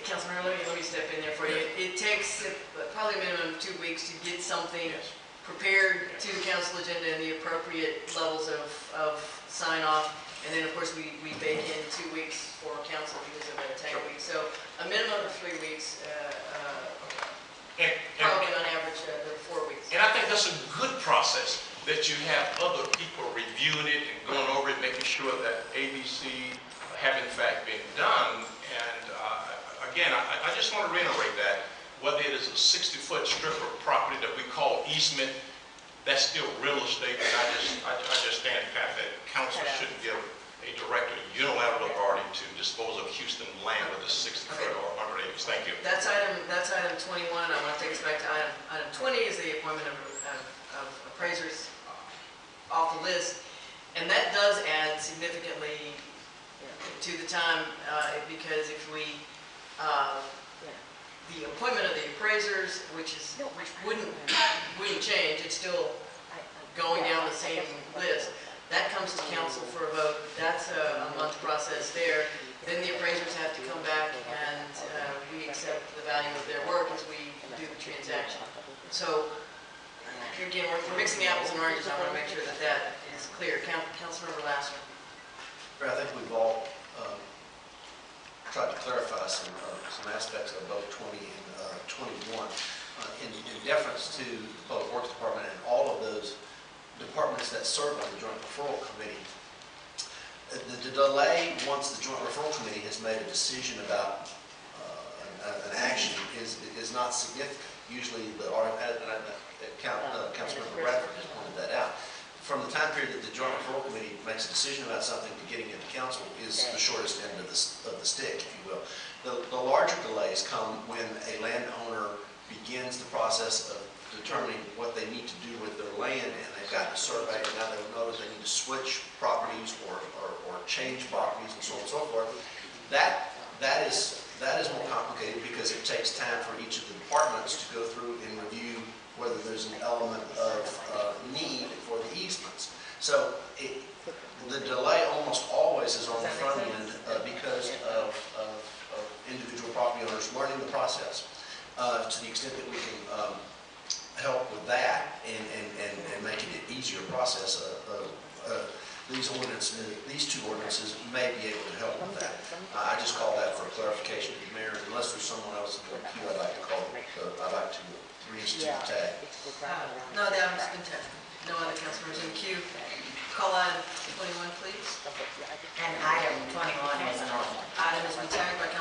Councilman, let me step in there for you. It takes probably a minimum of 2 weeks to get something prepared to the council agenda and the appropriate levels of sign off. And then, of course, we bake in 2 weeks for council because of a tag week. So a minimum of 3 weeks, probably on average, 4 weeks. And I think that's a good process, that you have other people reviewing it and going over it, making sure that ABC have in fact been done. And again, I just want to reiterate that whether it is a 60-foot strip of property that we call easement, that's still real estate. And I just stand pat that council shouldn't give a director unilateral authority to dispose of Houston land with a 60-foot or 100 acres. Thank you. That's item 21. I want to take us back to item 20 is the appointment of appraisers off the list, and that does add significantly to the time because if we the appointment of the appraisers, which wouldn't change, it's still going down the same list. That comes to council for a vote. That's a month process there. Then the appraisers have to come back and we accept the value of their work as we do the transaction. So again, we're mixing apples and oranges. I want to make sure that that is clear. Councilmember Lasser. I think we've all tried to clarify some aspects of both 20 and 21 in deference to the Public Works Department and all of those departments that serve on the Joint Referral Committee. The delay once the Joint Referral Committee has made a decision about an action is not significant. Usually, Councilmember Bradford has pointed that out. From the time period that the Joint Referral Committee makes a decision about something to getting it to council is the shortest end of the stick, if you will. The larger delays come when a landowner begins the process of determining what they need to do with their land, and they've got a survey, and now they'll notice they need to switch properties or change properties and so on and so forth. That is more complicated because it takes time for each of the departments to go through and review whether there's an element of need for the easements. So the delay almost always is on the front end because of individual property owners learning the process. To the extent that we can help with that and making it an easier process, these two ordinances may be able to help with that. I just call that for clarification to the mayor. Unless there's someone else in the queue, I'd like to reinstitute the tag. No, that was contested. No other council members in the queue. Call item 21, please. And item 21 is an ordinance. Item has been tagged by